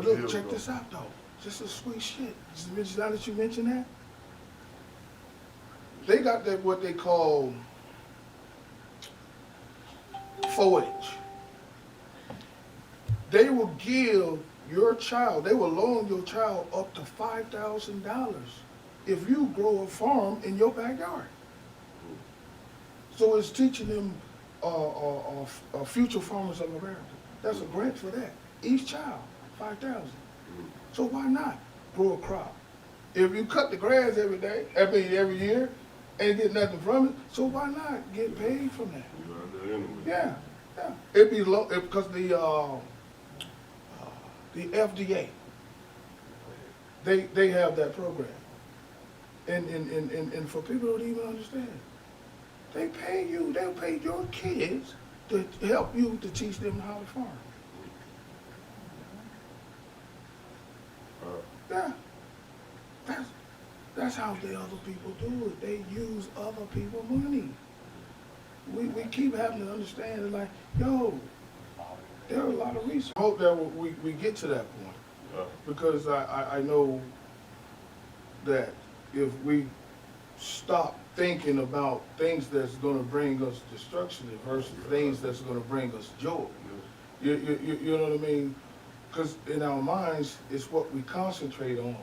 But look, check this out though. This is sweet shit. Now that you mention that, they got that what they call 4-H. They will give your child, they will loan your child up to $5,000 if you grow a farm in your backyard. So it's teaching them future farmers of America. That's a grant for that. Each child, $5,000. So why not grow a crop? If you cut the grass every day, every year, and get nothing from it, so why not get paid from that? Yeah, yeah. It'd be low because the FDA, they have that program, and for people who don't even understand, they pay you. They'll pay your kids to help you to teach them how to farm. Yeah, that's how the other people do it. They use other people's money. We keep having to understand, like, yo, there are a lot of reasons. I hope that we get to that point, because I know that if we stop thinking about things that's going to bring us destruction versus things that's going to bring us joy, you know what I mean? Because in our minds, it's what we concentrate on.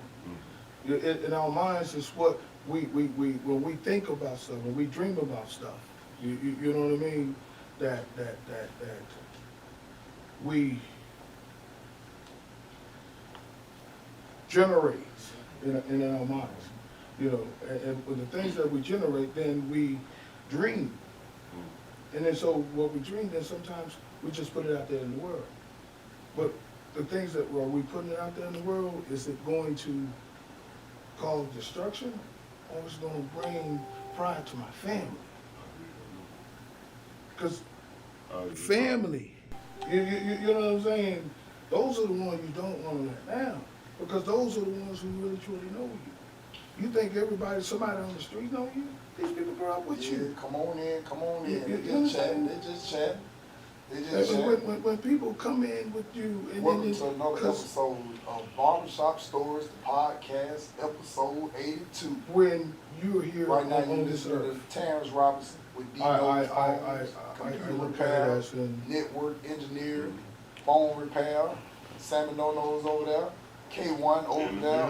In our minds, it's what when we think about stuff, when we dream about stuff. You know what I mean? That we generate in our minds. You know, and with the things that we generate, then we dream. And then so what we dream, then sometimes we just put it out there in the world. But the things that we putting it out there in the world, is it going to cause destruction, or is it going to bring pride to my family? Because family, you know what I'm saying? Those are the ones you don't want to let down, because those are the ones who really truly know you. You think somebody on the street know you? These people grew up with you. Come on in. They just chatting. When people come in with you, and welcome to another episode of Barbershop Stories, the podcast, episode 82. When you're here right now, on you this listen earth. to Terrence Robinson with computer repair, network engineer, phone repair, Sammy No-No's over there, K1 over there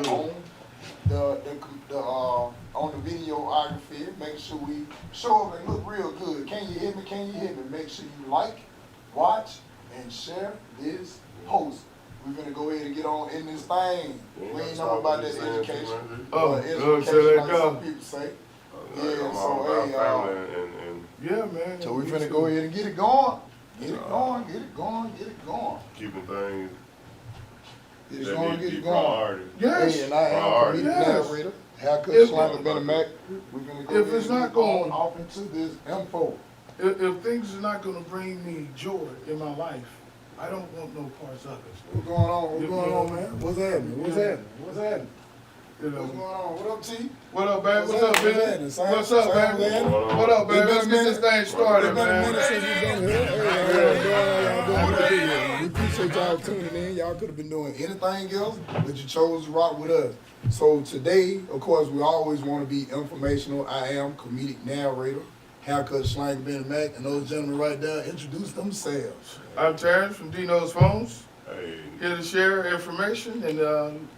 on the videography, make sure we show up and look real good. Can you hear me? Make sure you like, watch, and share this post. We're gonna go ahead and get on in this thing. We ain't know about that education. Education, like some people say. Yeah, man. So we're finna go ahead and get it going. Get it going. Keeping things. Get it going. Yes. Hey, and I am comedic narrator. Haircut, Slimer, Benny Mac. We're gonna go if it's not going off into this info. If things are not gonna bring me joy in my life, I don't want no parts of it. What's going on, man? What's happening? You know. What's going on? What up, T? What up, baby? What's up, baby? What's up, baby? What up, baby? Let's get this thing started, man. We appreciate y'all tuning in. Y'all could have been doing anything else, but you chose to rock with us. So today, of course, we always want to be informational. I am comedic narrator, haircut, slang, Ben Mac, and those gentlemen right there introduce themselves. I'm Terrence from Dino's Phones. Hey. Here to share information, and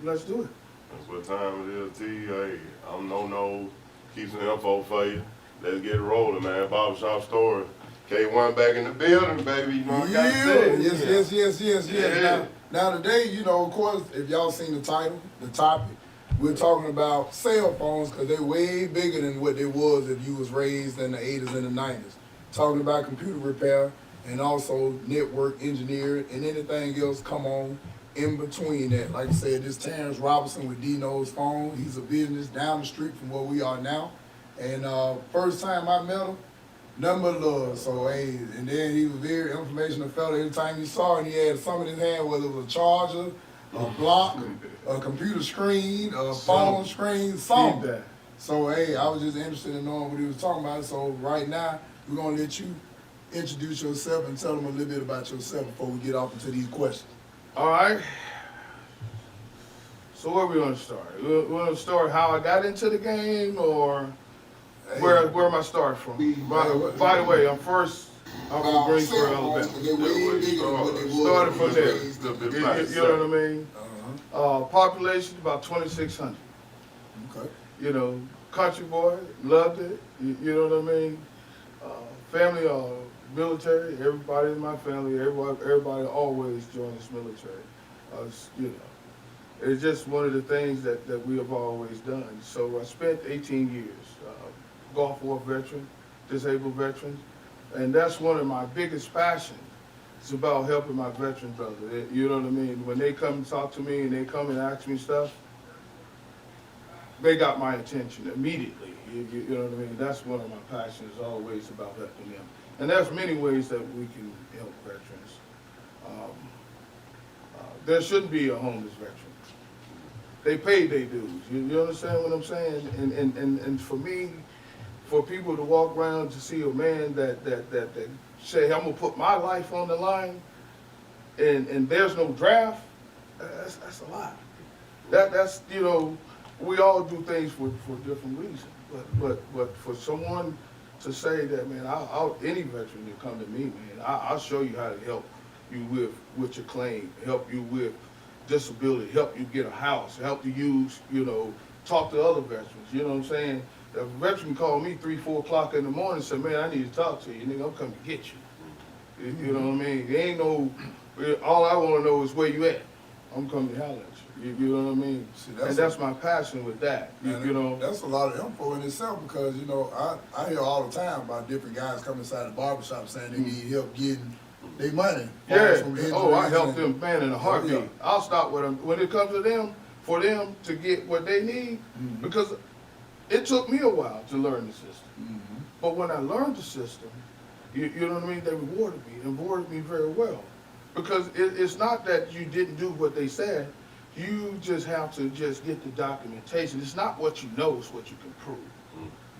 let's do it. That's what time it is, T. Hey, I'm No. Keep some info for you. Let's get it rolling, man. Barbershop Story. K1 back in the building, baby. You know what I got to say? Yes. Now today, you know, of course, if y'all seen the title, the topic, we're talking about cell phones because they're way bigger than what they was if you was raised in the 80s and the 90s. Talking about computer repair and also network engineering and anything else come on in between that. Like I said, this Terrence Robinson with Dino's Phone. He's a business down the street from where we are now. And first time I met him, nothing but love. So, hey, and then he was very informational fellow. Every time you saw him, he had something in his hand, whether it was a charger, a block, a computer screen, a phone screen, something. So, hey, I was just interested in knowing what he was talking about. So, right now, we're going to let you introduce yourself and tell them a little bit about yourself before we get off into these questions. All right. So where we gonna start? We gonna start how I got into the game, or Hey. where am I starting from? By the way, I'm from Greensboro, Alabama. Started from there. You know what I mean? Population about 2,600. Okay. You know, country boy, loved it. You know what I mean? Family, military. Everybody in my family, everybody always joined this military. You know, it's just one of the things that we have always done. So I spent 18 years, Gulf War veteran, disabled veterans, and that's one of my biggest passions. It's about helping my veteran brothers. You know what I mean? When they come and talk to me and they come and ask me stuff, they got my attention immediately. You know what I mean? That's one of my passions, always about helping them. And there's many ways that we can help veterans. There shouldn't be a homeless veteran. They paid their dues. You understand what I'm saying? And for me, for people to walk around to see a man that say, I'm gonna put my life on the line, and there's no draft, that's a lot. That's you know, we all do things for different reasons. But for someone to say that, man, any veteran that come to me, man, I'll show you how to help you with your claim, help you with disability, help you get a house, help you use, you know, talk to other veterans. You know what I'm saying? If a veteran call me 3, 4 o'clock in the morning and say, man, I need to talk to you, nigga, I'm coming to get you. You know what I mean? There ain't no, all I want to know is where you at. I'm coming to holler at you. You know what I mean? See, that's my passion with that. You know? That's a lot of info in itself because, you know, I hear all the time about different guys coming inside the barbershop saying they need help getting their money. Yeah. Oh, I help them, man, in a heartbeat. Yeah. I'll stop with them. When it comes to them, for them to get what they need, because it took me a while to learn the system. But when I learned the system, you know what I mean, they rewarded me very well. Because it's not that you didn't do what they said, you just have to just get the documentation. It's not what you know, it's what you can prove.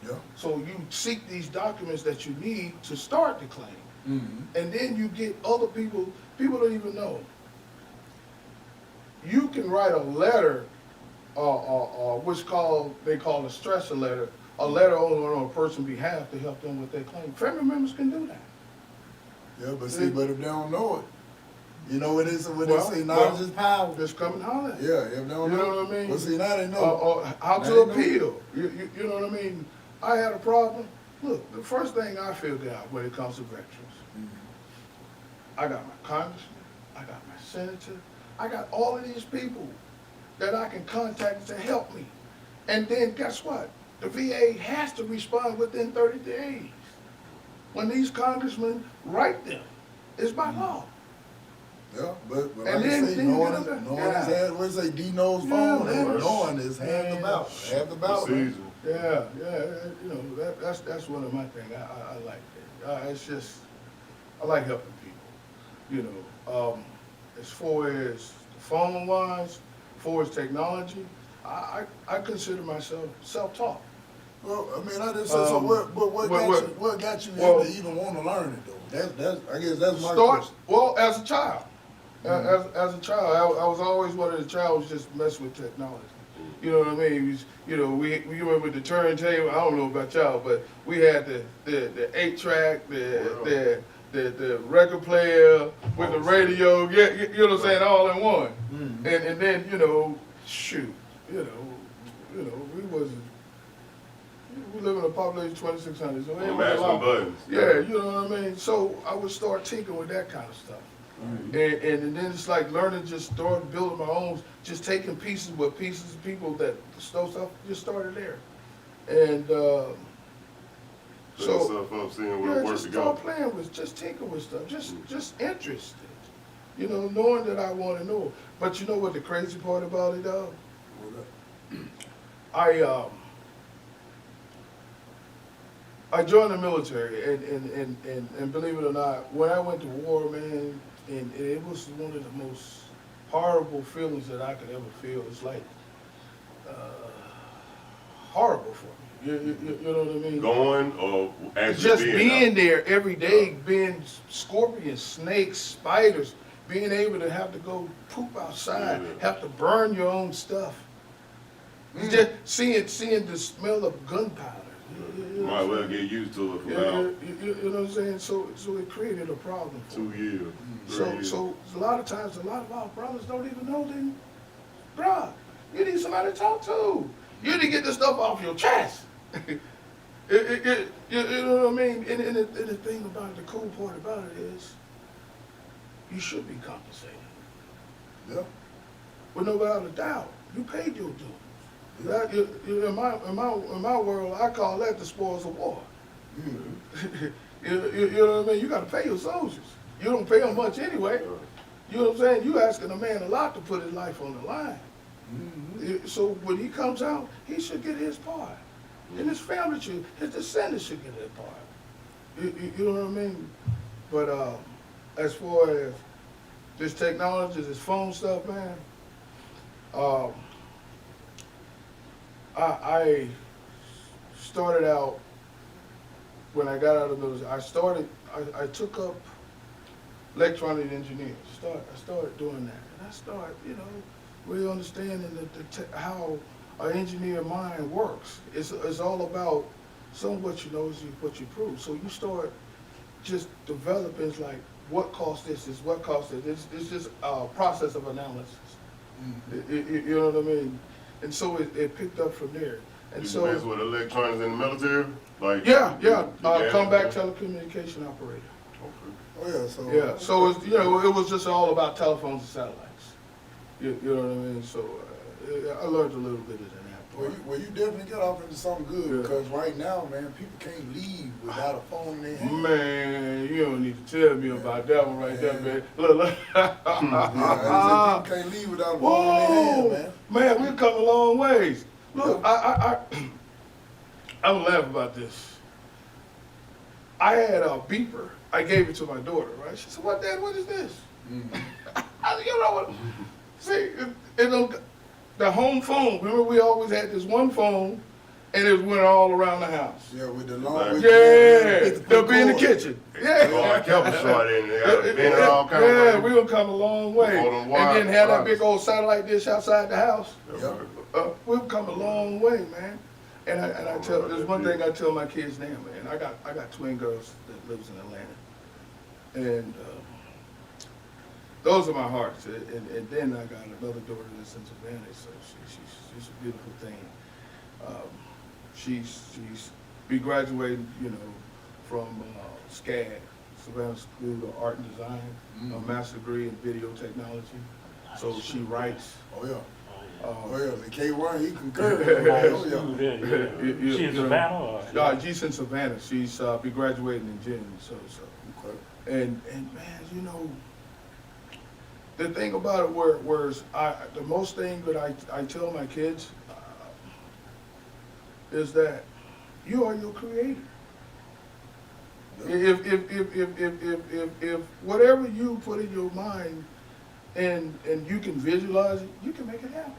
Yeah. So you seek these documents that you need to start the claim. And then you get other people don't even know. You can write a letter, which they call a stressor letter, a letter on a person's behalf to help them with their claim. Family members can do that. Yeah, but see, but if they don't know it, you know what it is, what they say, knowledge is power. Just come and holler. Yeah, if they don't know, what I mean? Well, see, now they know. How to appeal. You know what I mean? I had a problem. Look, the first thing I figured out when it comes to veterans, I got my congressman, I got my senator, I got all of these people that I can contact to help me. And then guess what? The VA has to respond within 30 days. When these congressmen write them, it's by law. Yeah, but and like then, I say, knowing his hand, what say, D-No's phone, knowing his hand about, half the battle. Yeah, you know, that's one of my things. I like that. It's just, I like helping people. You know, as far as phone wise, as far as technology, I consider myself self-taught. Well, I mean, I just said, so what got you to even want to learn it though? I guess that's my question. Well, as a child, as a child, I was always one of the childs just messing with technology. You know what I mean? You know, we remember the turntable. I don't know about y'all, but we had the 8-track, the record player with the radio. Yeah, you know what I'm saying, all in one. And then you know, shoot, you know, we live in a population of 2,600, so buttons. Yeah, you know what I mean. So I would start tinkering with that kind of stuff. And then it's like learning, just start building my own, just taking pieces of people that stole stuff, just started there. And just start playing with, just tinkering with stuff, just interested. You know, knowing that I want to know. But you know what the crazy part about it, though? I joined the military, and believe it or not, when I went to war, man, and it was one of the most horrible feelings that I could ever feel. It's like horrible for me. You know what I mean? Going or actually just being there every day, being scorpions, snakes, spiders, being able to have to go poop outside, Yeah. have to burn your own stuff. Just seeing the smell of gunpowder. You know Might what I'm well saying? get used to it for Yeah, about you know what I'm saying? So it created a problem for 2 me. years. 3 years. So a lot of times, a lot of our brothers don't even know them. Bruh, you need somebody to talk to. You need to get this stuff off your chest. You know what I mean? And the thing about it, the cool part about it is, you should be compensated. Yeah. With no doubt of doubt, you paid your dues. That, in my world, I call that the spoils of war. You know what I mean? You got to pay your soldiers. You don't pay them much anyway. You know what I'm saying? You asking a man a lot to put his life on the line. So when he comes out, he should get his part. And his family should, his descendants should get their part. You know what I mean? But as far as this technology, this phone stuff, man, I started out, when I got out of the military, I took up electronic engineering. I started doing that. And I started, you know, really understanding how an engineer mind works. It's all about what you know is what you prove. So you start just developing, it's like, what cost this is, what cost this. It's just a process of analysis. You know what I mean? And so it picked up from there. And Did so, you mess with electronics in the military? Like yeah, you combat telecommunication operator. Okay. Oh yeah. So Yeah, so it's, you know, it was just all about telephones and satellites. You know what I mean? So I learned a little bit of that. Well, you definitely got off into something good Yeah. because right now, man, people can't leave without a phone in their hand. Man, you don't need to tell me about that one right there, man. Look. Yeah, I said people can't leave without a phone in their hand, man. Man, we've come a long ways. Look, I was laughing about this. I had a beeper. I gave it to my daughter, right? She said, "What, Dad? What is this?" I said, "You know what? See, the home phone. Remember, we always had this one phone, and it went all around the house. Yeah, with the They'll be in the kitchen. Yeah. Oh, I kept it short in there. Been in all kinds Yeah, of we gonna come a long way. Before them And wires- then have that wires. big old satellite dish outside the house. Yeah. We've come a long way, man. And I tell, there's one thing I tell my kids now, man. I got twin girls that lives in Atlanta, and those are my hearts. And then I got another daughter that's in Savannah, so she's a beautiful thing. She's be graduating, you know, from SCAD, Savannah School of Art and Design, a master's degree in video technology. So she writes. Oh yeah. Oh yeah, the K1, he concurred. Oh yeah. She in Savannah or? Yeah, she's in Savannah. She's be graduating in June. So. Okay. And man, you know, the thing about it, the most thing that I tell my kids is that you are your creator. Yeah. If whatever you put in your mind and you can visualize it, you can make it happen.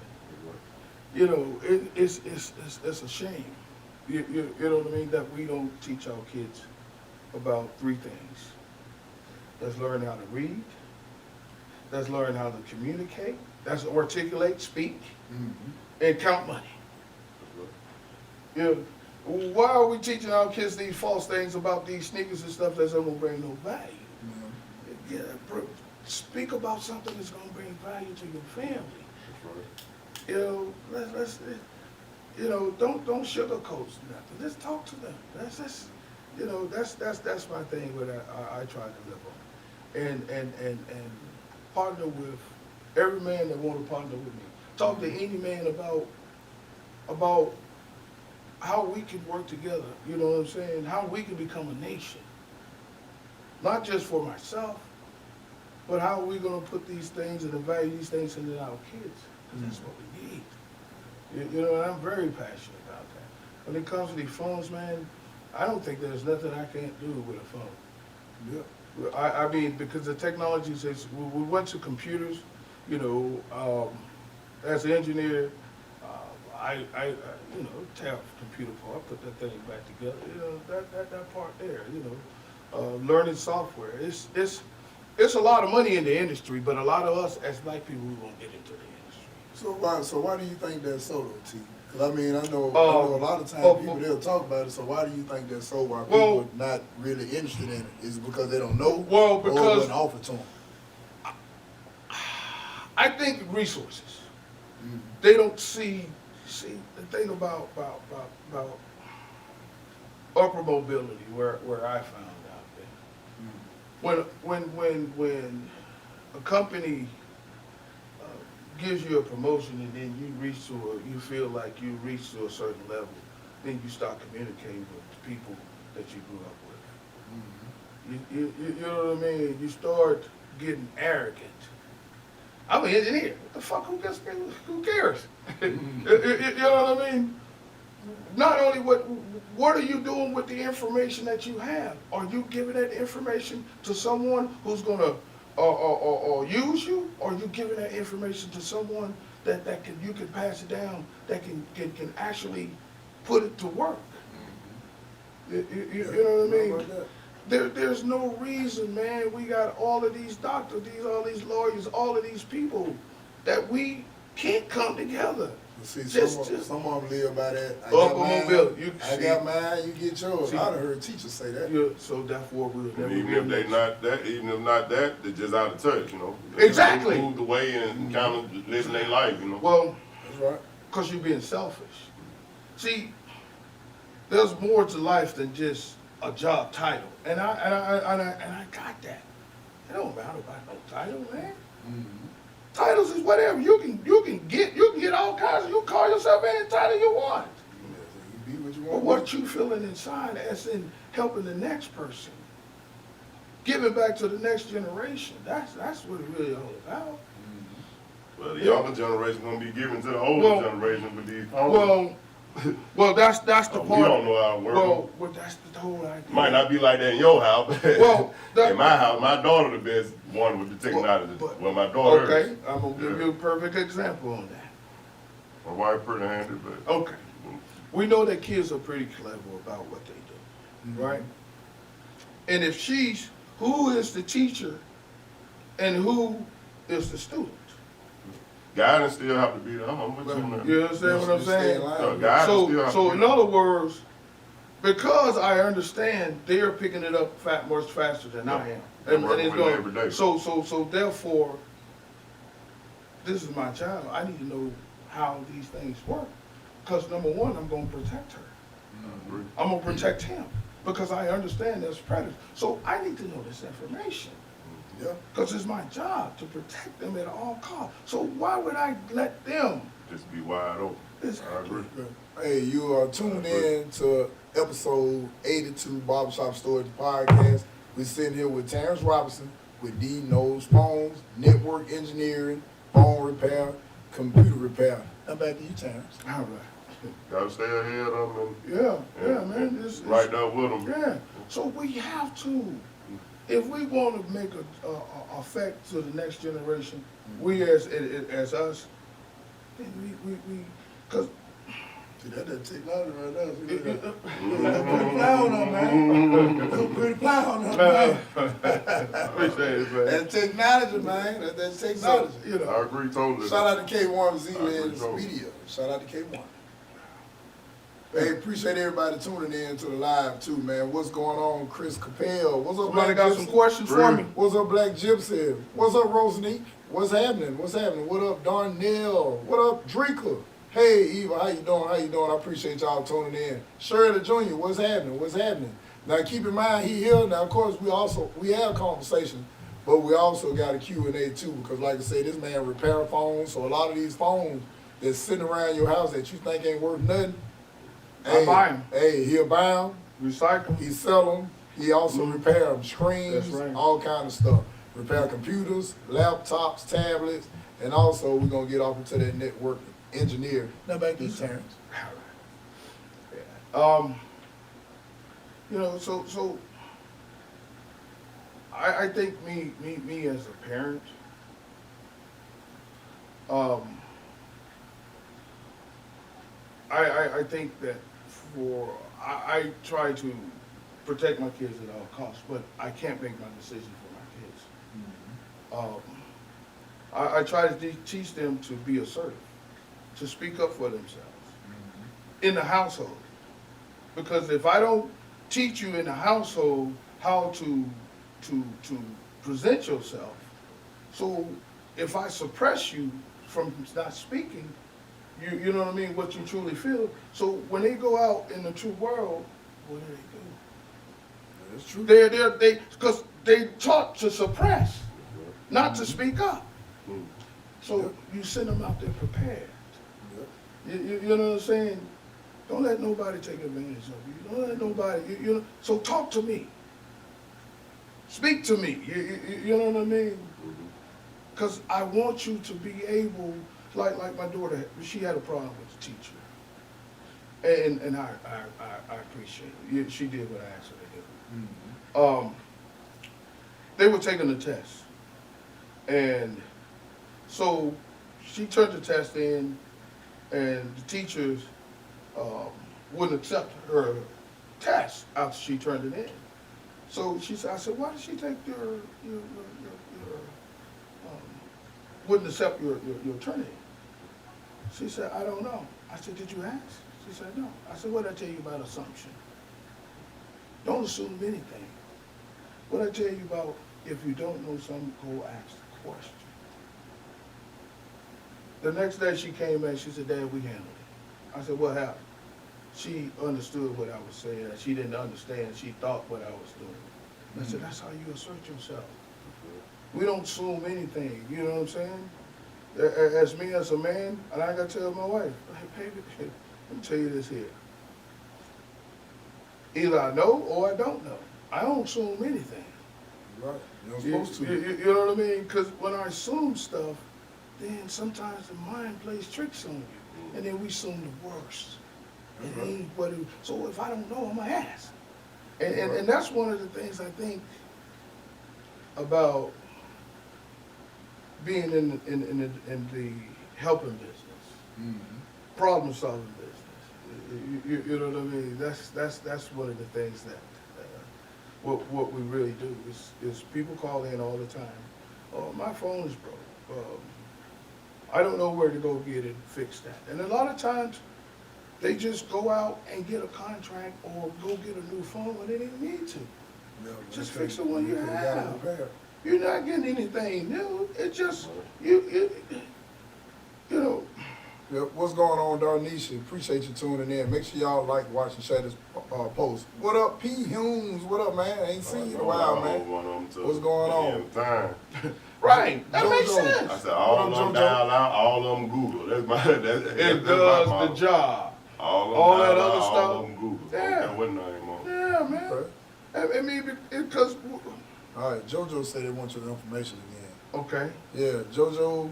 You know, it's a shame. You know what I mean, that we don't teach our kids about three things. Let's learn how to read. Let's learn how to communicate. Let's articulate, speak, and count money. You know, why are we teaching our kids these false things about these sneakers and stuff that's not gonna bring no value? Yeah, speak about something that's gonna bring value to your family. You know, let's you know, don't sugarcoat nothing. Let's talk to them. That's you know, that's my thing with I try to live on, and partner with every man that want to partner with me. Talk to any man about how we can work together. You know what I'm saying? How we can become a nation, not just for myself, but how are we gonna put these things and value these things into our kids? Because that's what we need. You know, and I'm very passionate about that. When it comes to these phones, man, I don't think there's nothing I can't do with a phone. Yeah. I mean, because the technology says, we went to computers, you know, as an engineer, I you know, tear up the computer part, put that thing back together, you know, that part there, you know, learning software. it's a lot of money in the industry, but a lot of us as black people, we won't get into the industry. So why do you think that's so though, T? Because I mean, I know a lot of times oh, people they'll talk about it. So why do you think that's so? Why Well- people not really interested in it? Is it because they don't know? Well, or it because- wasn't offered to them. I think resources. They don't see the thing about upper mobility where I found out that when a company gives you a promotion and then you feel like you reach to a certain level, then you start communicating with the people that you grew up with. You know what I mean? You start getting arrogant. I'm an engineer. What the fuck? Who cares? You know what I mean? Not only what are you doing with the information that you have? Are you giving that information to someone who's gonna or use you? Or are you giving that information to someone that you can pass it down, that can actually put it to work? You know what I mean? There's no reason, man. We got all of these doctors, all these lawyers, all of these people that we can't come together. See, Just- some of them live by that. I Upper got mine, mobility. I got mine, you get yours. See- I'd have heard teachers say that. Yeah, so therefore we'll And never even be if in they this. not that, even if not that, they're just out of touch, you know. They Exactly. moved away and kind of living their life, you know. Well, That's right. because you're being selfish. See, there's more to life than just a job title, and I got that. It don't matter about no title, man. Titles is whatever you can get all kinds of. You call yourself any title you want. You be what you But want. what you feeling inside, as in helping the next person, giving back to the next generation. That's what it really all about. Well, the younger generation gonna be giving to the older Well- generation with these phones. Well, that's the part. We don't know how it works. Well, that's the whole idea. Might not be like that in your house, but Well, in my house, my daughter the best one with the technology. Well, my daughter Okay, is. I'm gonna give you a perfect example on that. My wife pretty handy, but Okay, we know that kids are pretty clever about what they do, right? And if who is the teacher and who is the student? guidance still have to be there. I'm with you on that. You understand what I'm Just stay in saying? line. So guidance still have So to in be other words, because I understand they're picking it up much faster than I am. I'm working with it every day. So therefore, this is my child. I need to know how these things work. Because number one, I'm gonna protect her. Agree. I'm gonna protect him. Because I understand there's predators. So I need to know this information. Yeah. Because it's my job to protect them at all costs. So why would I let them? Just be wide open. I agree. Hey, you are tuned in to episode 82 Barbershop Storage Podcast. We're sitting here with Terrence Robinson with D Knows Phones, network engineering, phone repair, computer repair. Now back to you, Terrence. All right. Gotta stay ahead of them Yeah, and man. It's right there with them. Yeah. So we have to, if we want to make a effect to the next generation, we as us, then we, because See, that technology right there. See, it- that? Put a plow on them, man. Put a plow on them, man. appreciate it, man. That technology, man. That's So, technology. you know, I agree totally. Shout out to K1 Z I agree Lens totally. Media. Shout out to K1. Hey, appreciate everybody tuning in to the live too, man. What's going on, Chris Capel? What's up, somebody Black got Gypsy? some questions for me? What's up, Black Gypsy? What's up, Rosanique? What's happening? What's happening? What up, Darnell? What up, Drinker? Hey, Eva, how you doing? How you doing? I appreciate y'all tuning in. Shirley Jr., what's happening? What's happening? Now, keep in mind, he here. Now, of course, we have conversation, but we also got a Q&A too, because like I said, this man repair phones, so a lot of these phones that's sitting around your house that you think ain't worth nothing, I buy 'em. Hey, he'll buy them. Recycle. He sell them. He also repair them, screens, That's right. all kind of stuff. Repair computers, laptops, tablets, and also we're gonna get off into that network engineer. Now back to you, Terrence. You know, so I think me as a parent, I think that I try to protect my kids at all costs, but I can't make my decision for my kids. I try to teach them to be assertive, to speak up for themselves in the household. Because if I don't teach you in the household how to present yourself, so if I suppress you from not speaking, you know what I mean, what you truly feel. So when they go out in the true world, what do? That's true. Because they taught to suppress, not to speak up. So you send them out there prepared. You know what I'm saying? Don't let nobody take advantage of you. Don't let nobody, you know. So talk to me. Speak to me. You know what I mean? Because I want you to be able, like my daughter, she had a problem with the teacher. And I appreciate it. She did what I asked her to do. They were taking the test. And so she turned the test in, and the teachers wouldn't accept her test after she turned it in. So she said, I said, why did she take your wouldn't accept your turn-in? She said, I don't know. I said, did you ask? She said, no. I said, what did I tell you about assumption? Don't assume anything. What I tell you about, if you don't know something, go ask the question. The next day she came back, she said, Dad, we handled it. I said, what happened? She understood what I was saying. She didn't understand. She thought what I was doing. I said, that's how you assert yourself. We don't assume anything, you know what I'm saying? As me as a man, and I gotta tell my wife, hey, baby, let me tell you this here. Either I know or I don't know. I don't assume anything. Right. You're not supposed to. You know what I mean? Because when I assume stuff, then sometimes the mind plays tricks on you. And then we assume the worst. It ain't what it, so if I don't know, I'm gonna ask. And that's one of the things I think about being in the helping business, problem solving business. You know what I mean? That's one of the things that what we really do is people call in all the time. Oh, my phone is broke. I don't know where to go get it fixed at. And a lot of times they just go out and get a contract or go get a new phone when they didn't need to. Yeah, just fix the one you have. Repair. You're not getting anything new. It just you know. Yeah, what's going on, Darnisha? Appreciate you tuning in. Make sure y'all like, watch, and share this post. What up, P. Humes? What up, man? Ain't seen you in a while, man. What's going on? Right, that makes sense. I said all of them dial out, all of them Google. It does the job. All that dial other out, stuff. all of them Google. Yeah. I don't care what name on. Yeah, man. Okay. I mean, because. All right, JoJo said they want your information again. Okay. Yeah, JoJo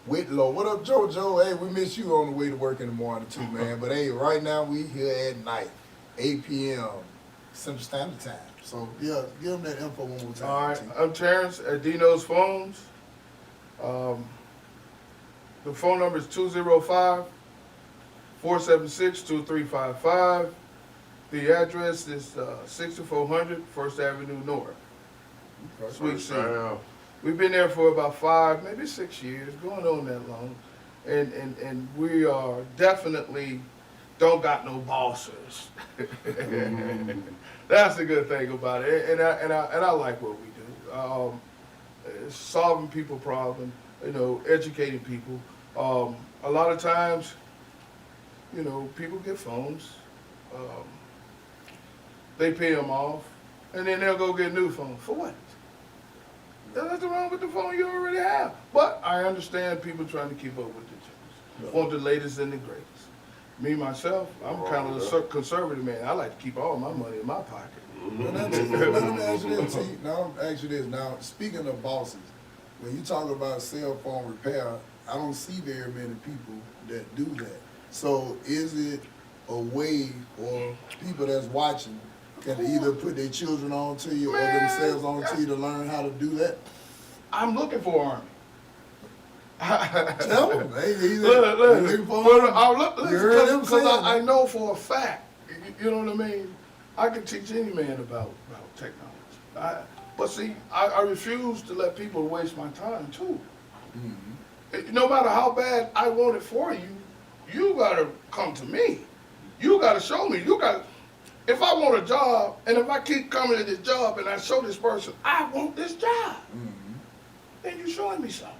Whitlow. What up, JoJo? Hey, we miss you on the way to work in the morning too, man. But hey, right now we here at night, 8 p.m. Central Standard Time. So yeah, give them that info one more time. All right, I'm Terrence at Dino's Phones. The phone number is 205-476-2355. The address is 6400 First Avenue North. Okay. Sweet C. We've been there for about 5, maybe 6 years, going on that long. And we are definitely don't got no bosses. That's the good thing about it. And I like what we do. Solving people problems, you know, educating people. A lot of times, you know, people get phones. They pay them off, and then they'll go get a new phone. For what? There's nothing wrong with the phone you already have. But I understand people trying to keep up with the Jones. Want the latest and the greatest. Me, myself, I'm kind of a conservative man. I like to keep all my money in my pocket. Now, let me ask you this, T. Now, I'm ask you this. Now, speaking of bosses, when you talk about cell phone repair, I don't see very many people that do that. So, is it a way for people that's watching can either put their children on to you or themselves on to you to learn how to do that? I'm looking for Army. Tell them. Hey, Look, because I it. know for a fact, you know what I mean? I can teach any man about technology. But see, I refuse to let people waste my time too. Mm-hmm. No matter how bad I want it for you, you gotta come to me. You gotta show me. If I want a job, and if I keep coming to this job and I show this person, I want this job, then you're showing me something.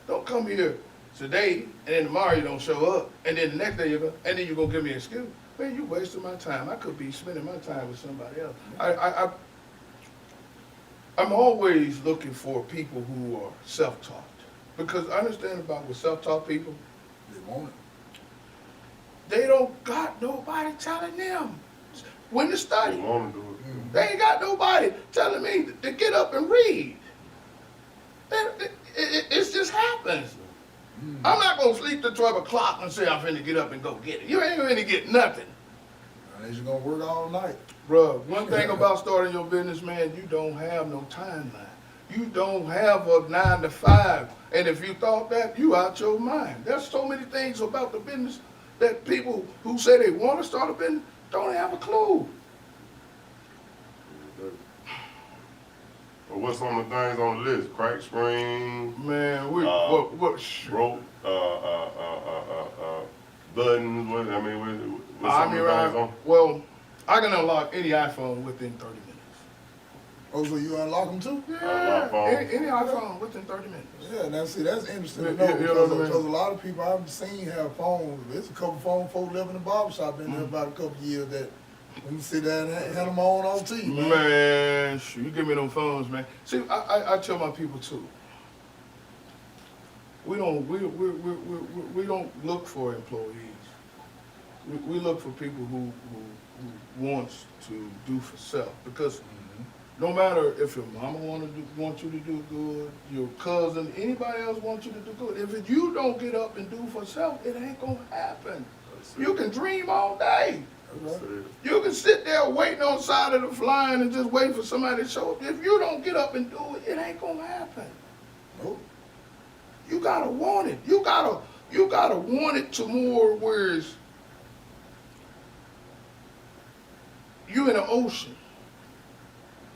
Don't come here today, and then tomorrow you don't show up, and then the next day you go, and then you're gonna give me an excuse. Man, you wasting my time. I could be spending my time with somebody else. I'm always looking for people who are self-taught. Because I understand about with self-taught people, They want it. they don't got nobody telling them when to They study. want to do it. They ain't got nobody telling me to get up and read. It just happens. I'm not going to sleep till 12 o'clock and say I'm finna get up and go get it. You ain't finna get nothing. Unless you're going to work all night. Bruh, one thing about starting your business, man, you don't have no timeline. You don't have a 9 to 5. And if you thought that, you out your mind. There's so many things about the business that people who say they want to start a business don't have a clue. Well, what's some of the things on the list? Crack screen, Man, broke, buttons. What I mean, what's some of the things on? Well, I can unlock any iPhone within 30 minutes. Oh, so you unlock them too? Yeah, phone. any iPhone within 30 minutes. Yeah, now see, that's interesting to You know know because, what I mean? because a lot of people I've seen have phones. There's a couple phone folks live in the barbershop been there about a couple years that we can sit there and hand them on OT, man. Man, shoot, you give me them phones, man. See, I tell my people too. We don't look for employees. We look for people who wants to do for self, because no matter if your mama want you to do good, your cousin, anybody else wants you to do good. If you don't get up and do for self, it ain't gonna happen. You can dream all day. You can sit there waiting on the side of the line and just wait for somebody to show up. If you don't get up and do it, it ain't gonna happen. Nope. You gotta want it. You gotta want it to more whereas you in the ocean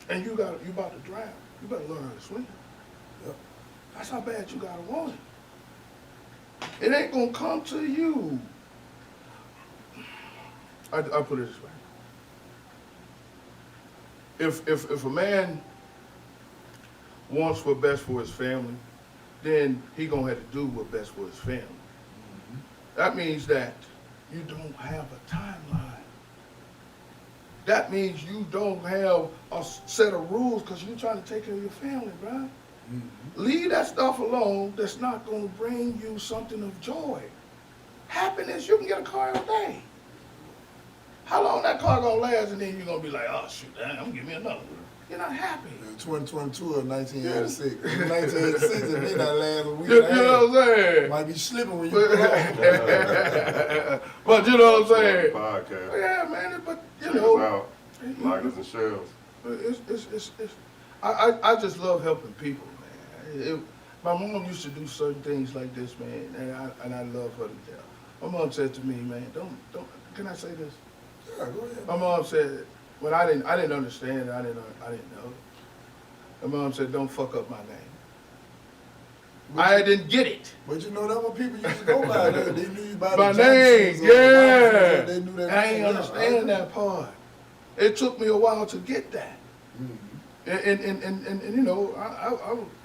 and you about to drown. You better learn how to swim. Yep. That's how bad you gotta want it. It ain't gonna come to you. I put it this way. If a man wants what's best for his family, then he gonna have to do what's best for his family. That means that you don't have a timeline. That means you don't have a set of rules because you're trying to take care of your family, bro. Leave that stuff alone that's not gonna bring you something of joy. Happiness, you can get a car all day. How long that car gonna last, and then you're gonna be like, oh shoot, damn, give me another one. You're not happy. 2022 or 1986. 1986, it may not last a week. You know what I'm saying? Might be slipping when you pull off. But you know what I'm saying? Podcast. Yeah, man, but you Check know. us out. Like us and share us. I just love helping people, man. My mom used to do certain things like this, man, and I love her to death. My mom said to me, man, don't. Can I say this? Yeah, go ahead. My mom said, when I didn't understand, I didn't know. My mom said, don't fuck up my name. I didn't get it. But you know, that what people used to go by. They knew you by My the name, Johnsons or yeah. They knew that. I ain't understand that part. It took me a while to get that. And you know,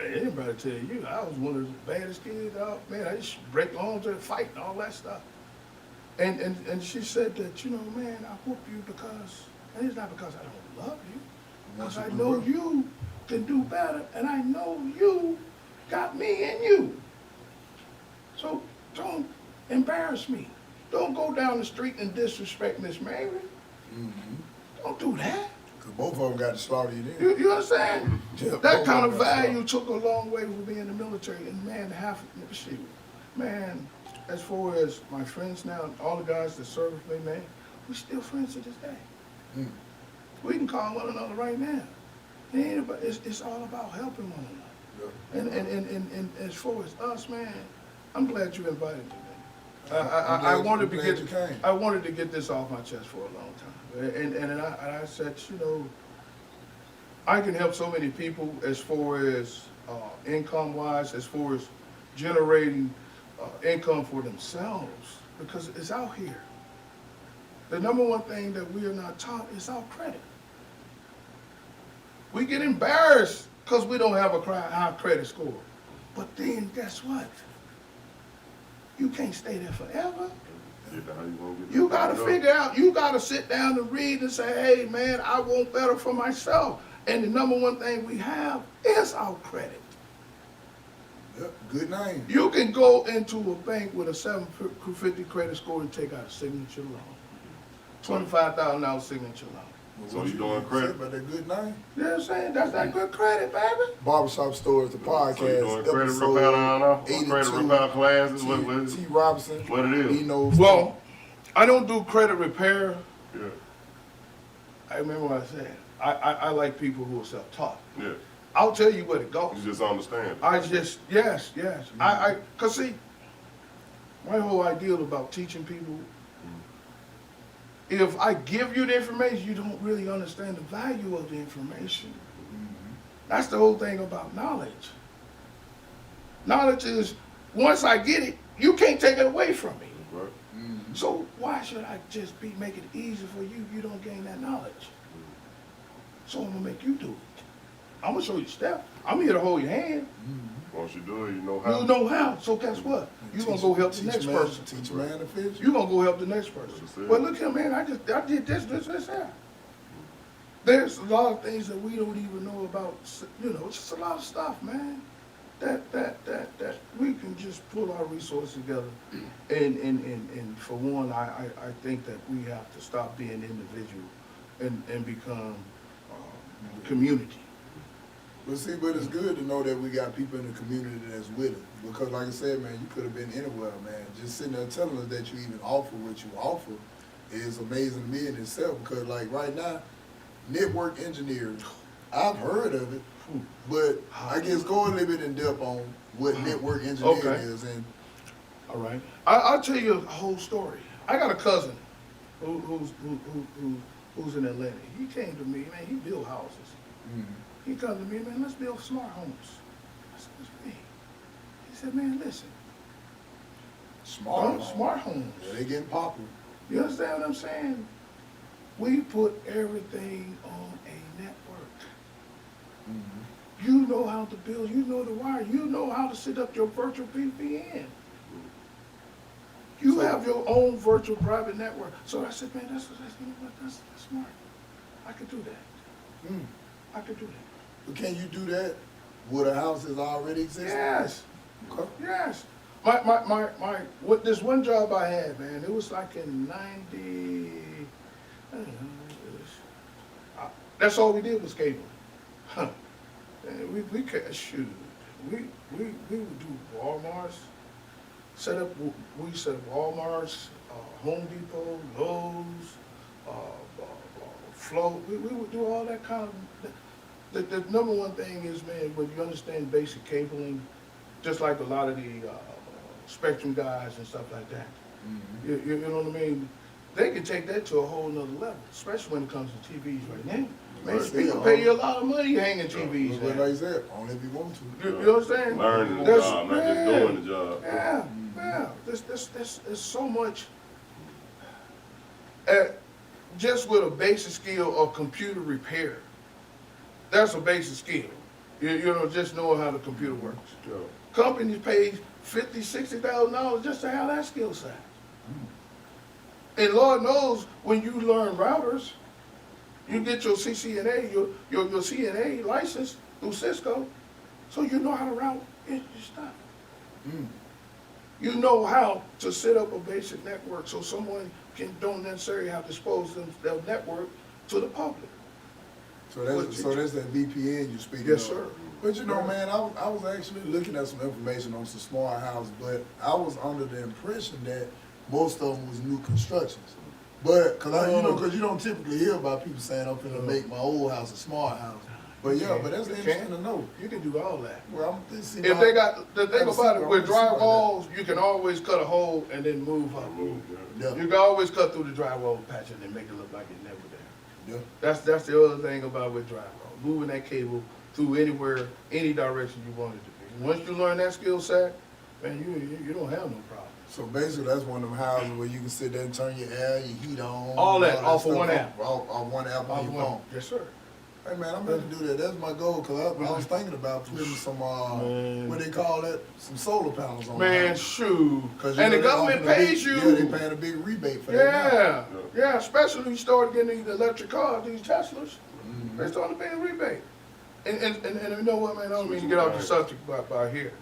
anybody tell you, I was one of the baddest kids out. Man, I used to break arms and fight and all that stuff. And she said that, you know, man, I whoop you because, and it's not because I don't love you, because I know you can do better, and I know you got me in you. So don't embarrass me. Don't go down the street and disrespect Miss Mary. Don't do that. Because both of them got to slaughter you then. You understand? Yeah, That kind of both of them value took a long way from being in the military. And man, as far as my friends now, all the guys that serve with me, man, we still friends to this day. We can call one another right now. It's all about helping one another. Yeah. And as far as us, man, I'm glad you invited me, man. I'm glad you came. I wanted to get this off my chest for a long time. And I said, you know, I can help so many people as far as income-wise, as far as generating income for themselves, because it's out here. The number one thing that we are not taught is our credit. We get embarrassed because we don't have a high credit score. But then guess what? You can't stay there forever. You gotta figure out, you gotta sit down and read and say, hey man, I want better for myself. And the number one thing we have is our credit. Yep, good name. You can go into a bank with a 750 credit score and take out a signature loan. $25,000 signature loan. So you doing credit? But that good name. You know what I'm saying? That's that good credit, baby. Barbershop Stories, the podcast. So you doing credit repair down there? Credit repair classes? What T. Robinson. What it is? He knows. Well, I don't do credit repair. Yeah. I remember what I said. I like people who are self-taught. Yeah. I'll tell you where it goes. You just understand. Yes. Cause see, my whole ideal about teaching people, if I give you the information, you don't really understand the value of the information. That's the whole thing about knowledge. Knowledge is, once I get it, you can't take it away from me. Right. So why should I just make it easy for you if you don't gain that knowledge? So I'm gonna make you do it. I'm gonna show you steps. I'm here to hold your hand. Once you do it, you know how. You know how. So guess what? You're gonna go help the next person. Teach a man to fish. You're gonna go help the next person. Well, look here, man. I did this, that. There's a lot of things that we don't even know about. You know, it's just a lot of stuff, man. That we can just pull our resources together. And for one, I think that we have to stop being individual and become community. But see, but it's good to know that we got people in the community that's with it. Because like I said, man, you could have been anywhere, man. Just sitting there telling us that you even offer what you offer is amazing to me in itself. Because like right now, network engineering, I've heard of it, but I guess go a little bit in depth on what network engineering is. And all right, I'll tell you a whole story. I got a cousin who's in Atlanta. He came to me, man. He built houses. He comes to me, man, let's build smart homes. I said, what's me? He said, man, listen. Smart homes. Yeah, they getting popular. You understand what I'm saying? We put everything on a network. You know how to build, you know the wire, you know how to set up your virtual VPN. You have your own virtual private network. So I said, man, that's smart. I could do that. I could do that. But can you do that with a house that's already existing? Yes. Okay. Yes. What this one job I had, man, it was like in 90, I don't know, that's all we did was cable. And we could shoot. We would do Walmart's, we set up Walmart's, Home Depot, Lowe's, Float. We would do all that kind of. The number one thing is, man, when you understand basic cabling, just like a lot of the Spectrum guys and stuff like that. You know what I mean? They can take that to a whole nother level, especially when it comes to TVs right now. Man, people pay you a lot of money hanging TVs. Like I said, only if you want to. You know what I'm saying? Learning the job, not just doing the job. Yeah. There's so much. Just with a basic skill of computer repair. That's a basic skill. You know, just knowing how the computer works. Yeah. Companies pay $50,000, $60,000 just to have that skill set. And Lord knows when you learn routers, you get your CCNA, your CNA license through Cisco, so you know how to route your stuff. You know how to set up a basic network so someone don't necessarily have to expose their network to the public. So that's that VPN you speaking of. Yes, sir. But you know, man, I was actually looking at some information on some smart houses, but I was under the impression that most of them was new constructions. But because you don't typically hear about people saying I'm finna make my old house a smart house. But yeah, but that's interesting to know. You can do all that. Well, if they got the thing about it with drywalls, you can always cut a hole and then move up. Yeah. You can always cut through the drywall patch and then make it look like it never there. Yeah. That's the other thing about with drywall. moving that cable through anywhere, any direction you want it to be. Once you learn that skill set, man, you don't have no problem. So basically, that's one of them houses where you can sit there and turn your air, your heat on. All that off of stuff one app. Off one app on your phone. Yes, sir. Hey man, I'm ready to do that. That's my goal because I was thinking about putting some what they call that, some solar panels on. Man, shoot. Because And the government pays you. Yeah, they paying a big rebate for that. Yeah, especially when you start getting these electric cars, these Teslas. They starting to pay a rebate. And you know what, man? I don't mean to get off the subject by here.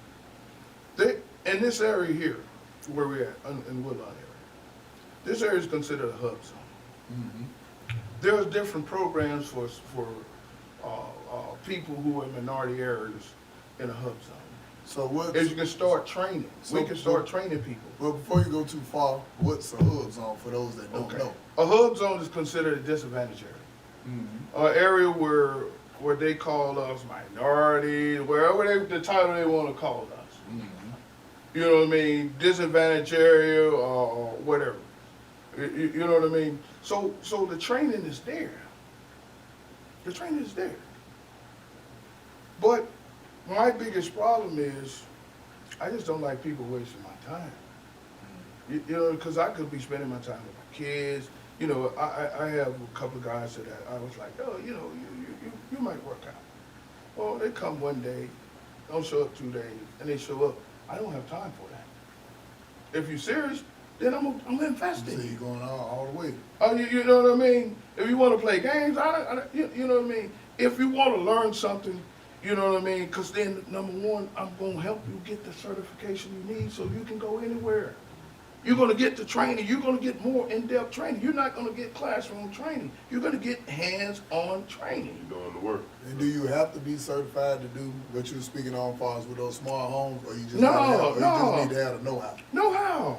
In this area here, where we're at, in the Woodlawn area, this area is considered a hub zone. There's different programs for people who are in minority areas in a hub zone. So what? As you can start training. We can start training people. Well, before you go too far, what's a hub zone for those that don't know? A hub zone is considered a disadvantaged area. An area where they call us minority, wherever the title they want to call us. You know what I mean? Disadvantaged area or whatever. You know what I mean? So the training is there. The training is there. But my biggest problem is I just don't like people wasting my time. You know, because I could be spending my time with my kids. You know, I have a couple of guys that I was like, oh, you know, you might work out. Well, they come one day, don't show up 2 days, and they show up. I don't have time for that. If you're serious, then I'm gonna invest in you. So you're going all the way. Oh, you know what I mean? If you want to play games, you know what I mean? If you want to learn something, you know what I mean? Because then, number one, I'm going to help you get the certification you need so you can go anywhere. You're going to get the training. You're going to get more in-depth training. You're not going to get classroom training. You're going to get hands-on training. You're doing the work. And do you have to be certified to do what you're speaking on, far as with those small homes, or you just No. you just need to have the know-how? Know-how.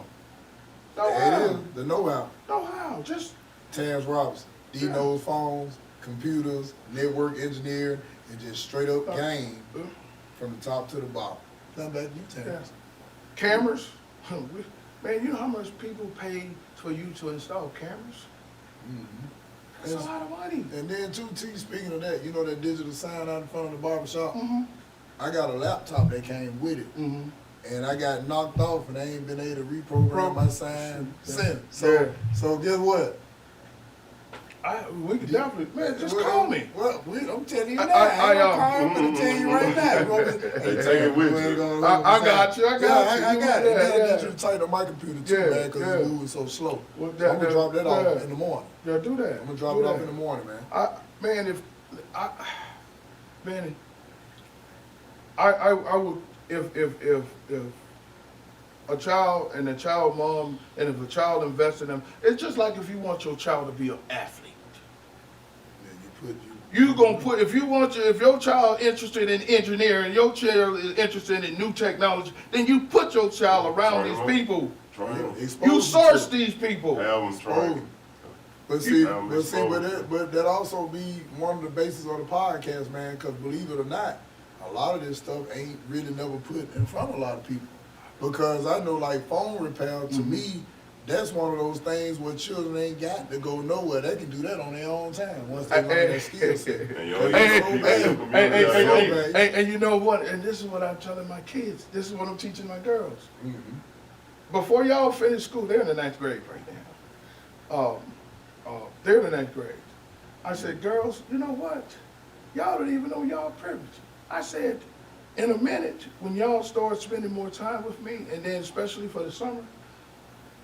It is the know-how. Know-how. Just Terrence Robinson. He knows phones, computers, network engineering, and just straight up game from the top to the bottom. Not bad, you Terrence. cameras. Man, you know how much people pay for you to install cameras? That's a lot of money. And then too, T, speaking of that, you know that digital sign out in front of the barber shop? I got a laptop that came with it. And I got knocked off and I ain't been able to reprogram my sign since. So guess what? We could definitely, man, just call me. Well, I'm telling you now. I'm going to tell you right now. Hey, take it with you. I got you. I got it. I need you to tighten my computer too, man, because it's moving so slow. Well, So I'm going to drop that off in the morning. Yeah, do that. I'm going to drop it off in the morning, man. I would, if a child and a child mom, and if a child invests in them, it's just like if you want your child to be an athlete. You gonna put, if your child interested in engineering, your child is interested in new technology, then you put your child around these people. You source these people. Have them train. But that also be one of the bases of the podcast, man, because believe it or not, a lot of this stuff ain't really never put in front of a lot of people. Because I know, like, phone repair, to me, that's one of those things where children ain't got to go nowhere. They can do that on their own time once they learn their skill set. And you know what? And this is what I'm telling my kids. This is what I'm teaching my girls. Before y'all finish school, they're in the 9th grade right now. They're in the 9th grade. I said, girls, you know what? Y'all don't even know y'all privileged. I said, in a minute, when y'all start spending more time with me, and then especially for the summer,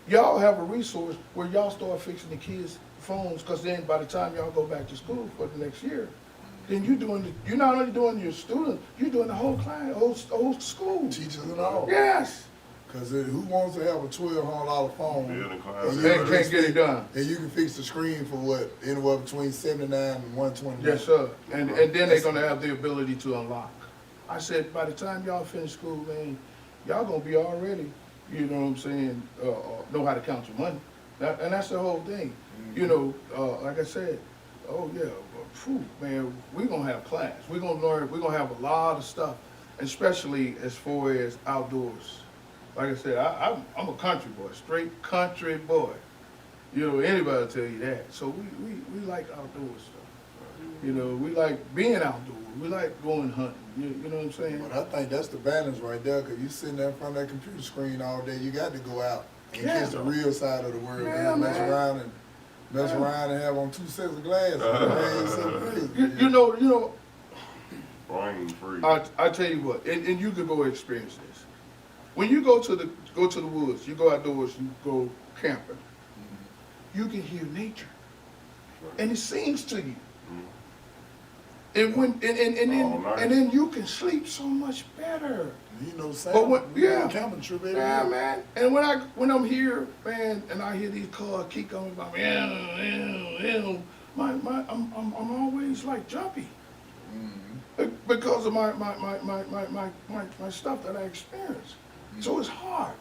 y'all have a resource where y'all start fixing the kids' phones, because then by the time y'all go back to school for the next year, then you're not only doing your students, you're doing the whole class, whole school. Teachers and all. Yes. Because who wants to have a $1,200 phone and can't get it done? And you can fix the screen for what, anywhere between $79 and $129. Yes, sir. And then they're going to have the ability to unlock. I said, by the time y'all finish school, man, y'all going to be already, you know what I'm saying, know how to count your money. And that's the whole thing. You know, like I said, man, we're going to have class. We're going to learn, we're going to have a lot of stuff, especially as far as outdoors. Like I said, I'm a country boy, straight country boy. You know, anybody will tell you that. So we like outdoor stuff. You know, we like being outdoors. We like going hunting. You know what I'm saying? But I think that's the balance right there, because you sitting there in front of that computer screen all day, you got to go out and Yeah. catch the real side of the world. Yeah, Man, mess man. around and have on 2 sets of glasses. Man, it's so crazy. You know, Brain free. I tell you what, and you can go experience this. When you go to the woods, you go outdoors, you go camping, you can hear nature, and it sings to you. And when and then you can sleep so much better. You know, Sam, But when, yeah, camping trip every yeah, year. man. And when I'm here, man, and I hear these cars keep coming by me, I'm always like jumpy because of my stuff that I experience. So it's hard.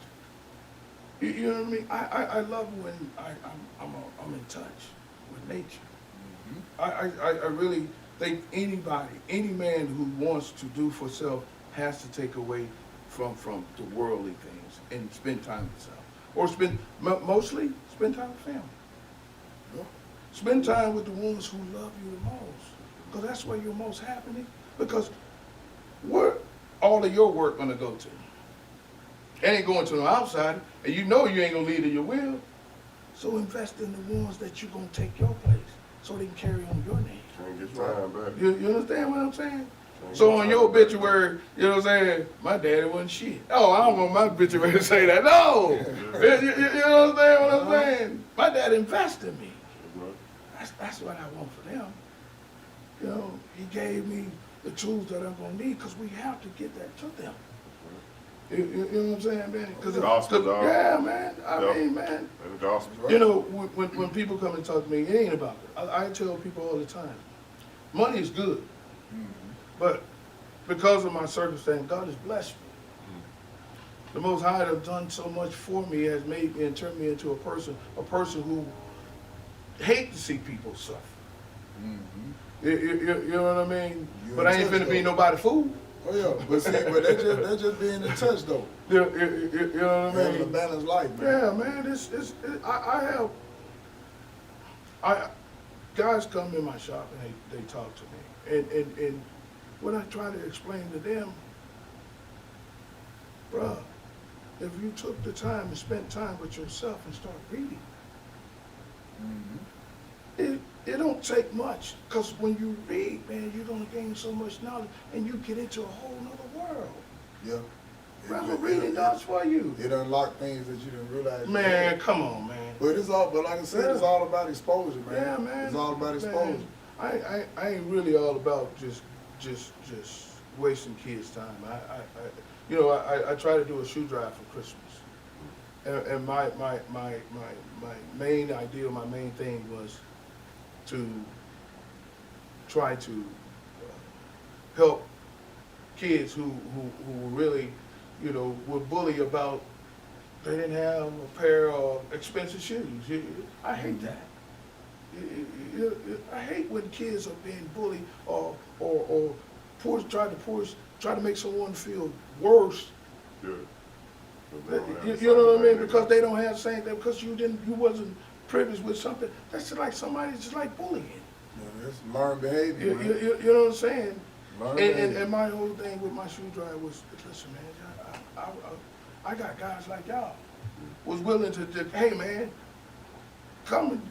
You know what I mean? I love when I'm in touch with nature. I really think any man who wants to do for self has to take away from the worldly things and spend time with self. Or mostly spend time with family. Yeah. Spend time with the ones who love you the most. Because that's where you're most happy. Because where all of your work gonna go to? It ain't going to no outsider, and you know you ain't gonna lead in your will. So invest in the ones that you're gonna take your place, so they can carry on your name. Can't get time back. You understand what I'm saying? So on your obituary, you know what I'm saying? My daddy wasn't shit. Oh, I don't want my obituary to say that. No! You know what I'm saying? My dad invested in me. That's what I want for them. You know, he gave me the tools that I'm gonna need, because we have to get that to them. You know what I'm saying, man? Yeah, man. I mean, man. That's gospel. You know, when people come and talk to me, it ain't about it. I tell people all the time, money is good, but because of my circumstance, God has blessed me. The Most High has done so much for me, has made me and turned me into a person who hate to see people suffer. You know what I mean? But I ain't finna be nobody fool. Oh yeah, but see, but that's just being in touch though. You know what I mean? Having a balanced life, man. Yeah, man. Guys come in my shop and they talk to me, and when I try to explain to them, bruh, if you took the time and spent time with yourself and start reading, it don't take much, because when you read, man, you're gonna gain so much knowledge, and you get into a whole nother world. Yeah. Brother, reading does for you. It unlocked things that you didn't realize. Man, come on, man. But like I said, it's all about exposure, man. Yeah, man. It's all about exposure. Man, I ain't really all about just wasting kids' time. I try to do a shoe drive for Christmas, and my main idea, my main thing was to try to help kids who really, were bullied about they didn't have a pair of expensive shoes. I hate that. I hate when kids are being bullied or try to make someone feel worse. Good. You know what I mean? Because they don't have the same thing, because you wasn't privileged with something. That's just like somebody just like bullying. Yeah, it's learned behavior. You know what I'm saying? Learned And my whole thing with my shoe drive was, listen, man, I got guys like y'all was willing to hey, man, come and,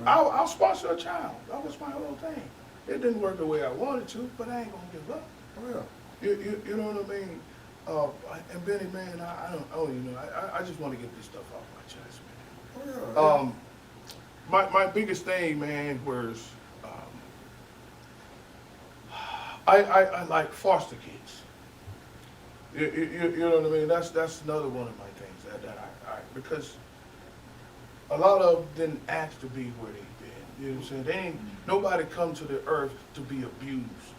I'll sponsor a child. That was my whole thing. It didn't work the way I wanted to, but I ain't gonna give up. Oh yeah. You know what I mean? And Benny, man, I just want to get this stuff off my chest, man. Oh yeah. My biggest thing, man, was I like foster kids. You know what I mean? That's another one of my things that I because a lot of them didn't ask to be where they've been. You know what I'm saying? Nobody come to the earth to be abused.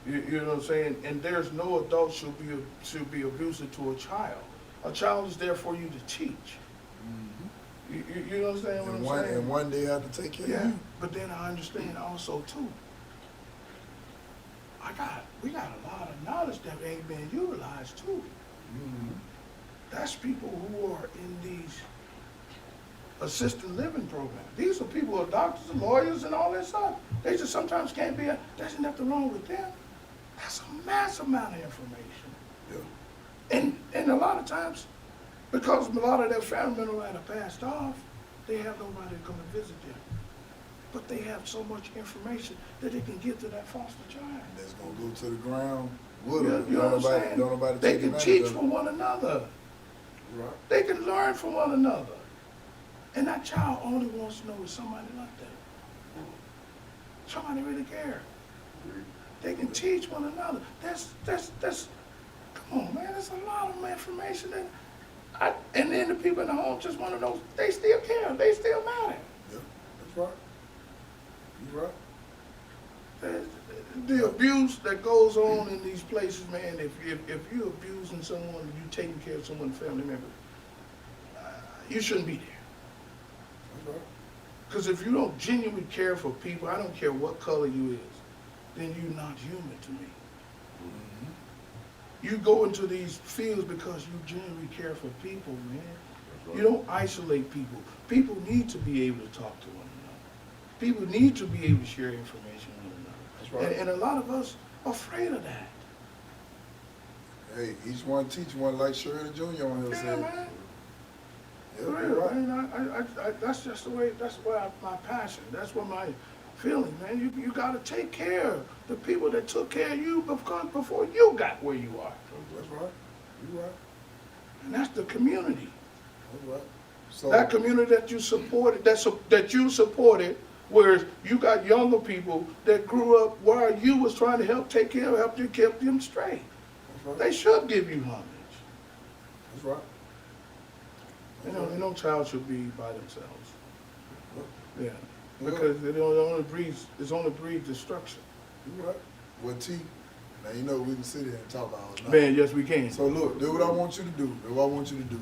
You know what I'm saying? And there's no adult should be abusive to a child. A child is there for you to teach. You understand what I'm saying? And one day have to take care of you. But then I understand also too. We got a lot of knowledge that ain't been utilized too. That's people who are in these assisted living program. These are people who are doctors and lawyers and all that stuff. They just sometimes can't be, there's nothing wrong with them. That's a massive amount of information. Yeah. And a lot of times, because a lot of their family members that have passed off, they have nobody to come and visit them. But they have so much information that they can give to that foster child. That's gonna go to the ground with You them. know what I'm saying? Don't nobody They take can advantage teach of it. from one another. Right. They can learn from one another. And that child only wants to know is somebody like that. Somebody really care. They can teach one another. That's come on, man, there's a lot of information and then the people in the home just want to know, they still care, they still matter. Yeah, that's right. You're right. The abuse that goes on in these places, man, if you're abusing someone, you taking care of someone's family member, you shouldn't be there. That's right. Because if you don't genuinely care for people, I don't care what color you is, then you're not human to me. Mm-hmm. You go into these fields because you genuinely care for people, man. You don't isolate people. People need to be able to talk to one another. People need to be able to share information with one another. That's right. And a lot of us are afraid of that. Hey, each one teach one, like Shirley Jr. on here Yeah, said. man. Yeah, For you're real, right. man. That's just the way, that's what my passion, that's what my feeling, man. You gotta take care of the people that took care of you before you got where you are. That's right. You're right. And that's the community. That's right. So That community that you supported, that you supported, whereas you got younger people that grew up while you was trying to help take care of, help you keep them straight. that's right. They should give you homage. That's right. You know, no child should be by themselves. Yeah, Yeah. because it only breeds destruction. You're right. Well, T, now you know we can sit here and talk all night. Man, yes, we can. So look, do what I want you to do. Do what I want you to do.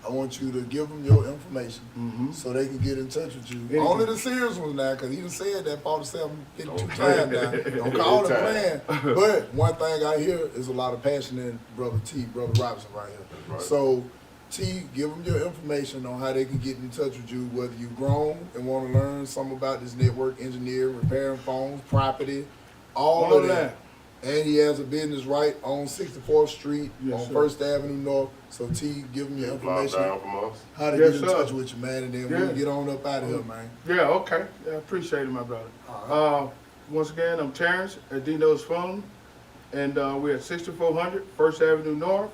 I want you to give them your information Mhm. so they can get in touch with you. Anything. Only the serious ones now, because he done said that 47, 52 Don't times play. now. Don't call it Anytime. playing. But one thing I hear is a lot of passion in Brother Robinson right here. That's right. So, T, give them your information on how they can get in touch with you, whether you've grown and want to learn something about this network engineering, repairing phones, property, all of that. And he has a business right on 64th Street Yes, on sir. 1st Avenue North. So T, give them your Block information, down from us. how to Yes, get in sir. touch with you, man, and then Yeah. we'll get on up out of here, man. Yeah, okay. Yeah, I appreciate it, my brother. All Once again, I'm Terrence at Dino's Phone, and we're at 6400 1st Avenue North,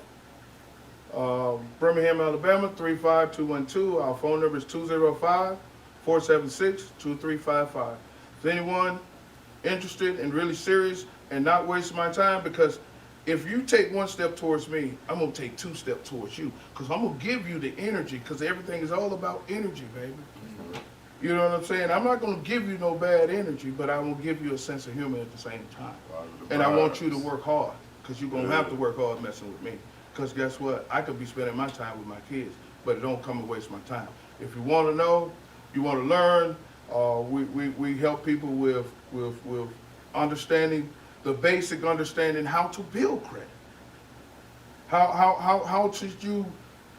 Birmingham, Alabama, 35212. Our phone number is 205-476-2355. If anyone interested and really serious and not wasting my time, because if you take one step towards me, I'm going to take 2 steps towards you, because I'm going to give you the energy, because everything is all about energy, baby. You know what I'm saying? I'm not going to give you no bad energy, but I will give you a sense of humor at the same time. And I want you to work hard, because you're going to have to work hard messing with me. Because guess what? I could be spending my time with my kids, but it don't come and waste my time. If you want to know, you want to learn, we help people with understanding, the basic understanding how to build credit. How should you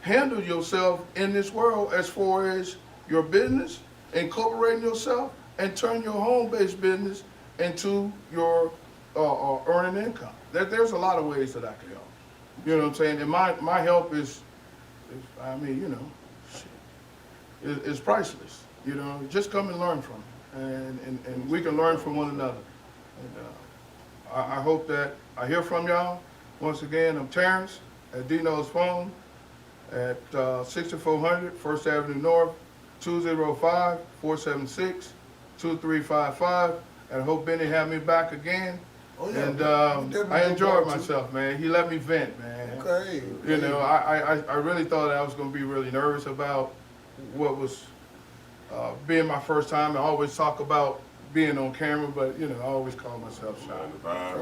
handle yourself in this world as far as your business, incorporating yourself, and turn your home-based business into your earning income. There's a lot of ways that I can help. You know what I'm saying? And my help is I mean, you know, is priceless. You know, just come and learn from me, and we can learn from one another. And I hope that I hear from y'all. Once again, I'm Terrence at Dino's Phone at 6400 1st Avenue North, 205-476-2355. And I hope Benny have me back again. Oh, yeah. And Definitely I enjoyed want to. myself, man. He let me vent, man. Okay. You know, I really thought I was going to be really nervous about what was being my first time. I always talk about being on camera, but, you know, I always call myself shy.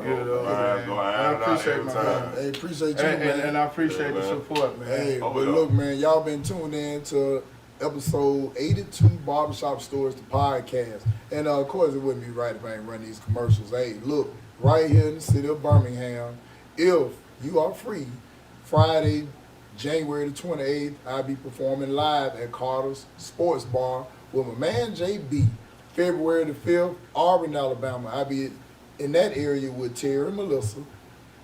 You know, man. I appreciate my man. Hey, appreciate you, man. And I appreciate the support, man. Hey, Oh, but yeah. look, man, y'all been tuned in to episode 82 Barbershop Stories, the podcast. And of course, it wouldn't be right if I ain't run these commercials. Hey, look, right here in the city of Birmingham, if you are free, Friday January the 28th, I'll be performing live at Carter's Sports Bar with my man JB. February the 5th, Auburn, Alabama. I'll be in that area with Terry and Melissa.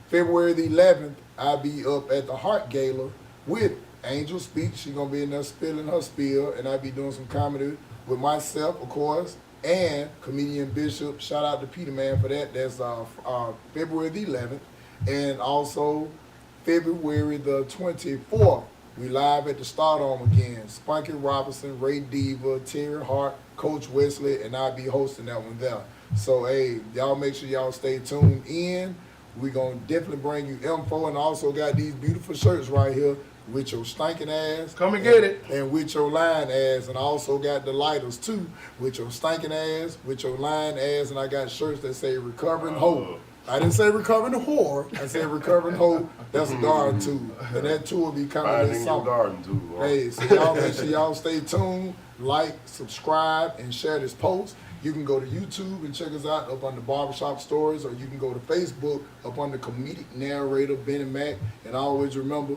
February the 11th, I'll be up at the Heart Gala with Angel Speak. She's going to be in there spilling her spiel, and I'll be doing some comedy with myself, of course, and comedian Bishop. Shout out to Peter Man for that. That's February the 11th. And also February the 24th, we live at the Stardome again. Spunky Robinson, Ray Diva, Terry Hart, Coach Wesley, and I'll be hosting that one there. So, hey, y'all make sure y'all stay tuned in. We're going to definitely bring you info, and also got these beautiful shirts right here with your stinking ass. Come and get it. And with your lying ass. And I also got the lighters, too, with your stinking ass, with your lying ass, and I got shirts that say recovering hoe. I didn't say recovering whore. I said recovering hoe. That's a garden tool. And that tool will be coming this summer. Garden tool. Hey, so y'all make sure y'all stay tuned, like, subscribe, and share this post. You can go to YouTube and check us out up on the Barbershop Stories, or you can go to Facebook up on the comedic narrator, Benny Mac. And always remember,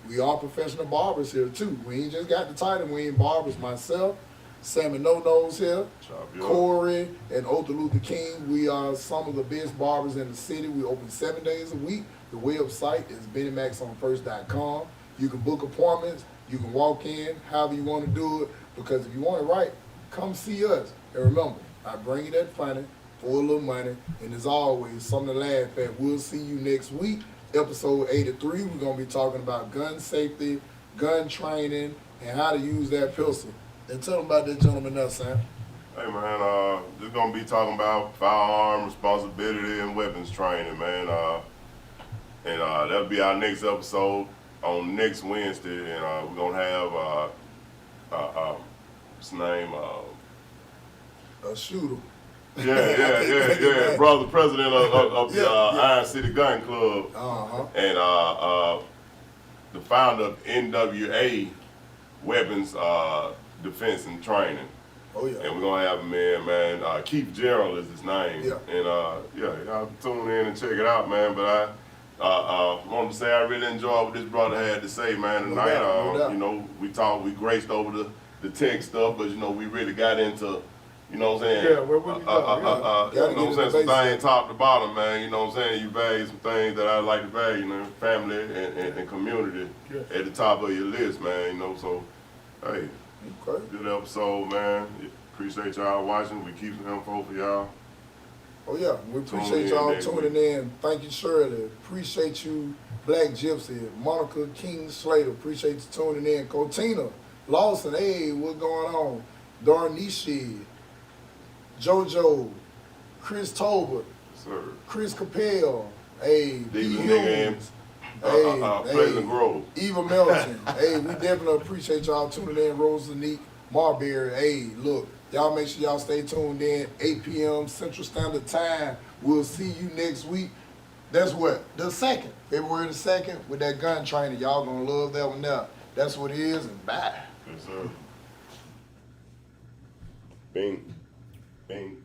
we are professional barbers here too. We ain't just got the title, we ain't barbers. Myself, Sammy No Nose here, Corey, and Otha Luther King. We are some of the best barbers in the city. We open 7 days a week. The website is BennyMaxOnFirst.com. You can book appointments. You can walk in, however you want to do it. Because if you want it right, come see us. And remember, I bring you that funny for a little money. And as always, something to laugh at. We'll see you next week. Episode 83, we're going to be talking about gun safety, gun training, and how to use that pistol. And tell them about that gentleman there, Sam. Hey, man, just going to be talking about firearm responsibility and weapons training, man. And that'll be our next episode on next Wednesday. And we're going to have, what's his name? A shooter. Yeah. Brother, president of the Iron City Gun Club, and the founder of NWA Weapons Defense and Training. Oh yeah. And we're gonna have him in, man. Keith Gerald is his name. Yeah. And y'all tune in and check it out, man. But I wanted to say I really enjoyed what this brother had to say, man. Tonight, No doubt. you know, we graced over the tech stuff, but you know, we really got into. You know what I'm saying? Yeah, where would we go? You know what I'm saying? Some things top to bottom, man. You know what I'm saying? You value some things that I like to value, you know, family and community at the top of your list, man. You know, so, hey, good episode, man. Appreciate y'all watching. We keep some info for y'all. Oh, yeah. We appreciate y'all tuning in. Thank you, Shirley. Appreciate you, Black Gypsy. Monica King Slater. Appreciate you tuning in. Cotina Lawson. Hey, what's going on? Darnishi. JoJo, Chris Tolbert, Sir. Chris Capel, hey, P. Hughes, Pleasant Grove. Eva Melton. Hey, we definitely appreciate y'all tuning in. Rosanique Marbury. Hey, look, y'all make sure y'all stay tuned in. 8 p.m. Central Standard Time. We'll see you next week. That's what? The 2nd. February the 2nd with that gun training. Y'all gonna love that one now. That's what it is, and bye. Yes, sir. Bing. Bing.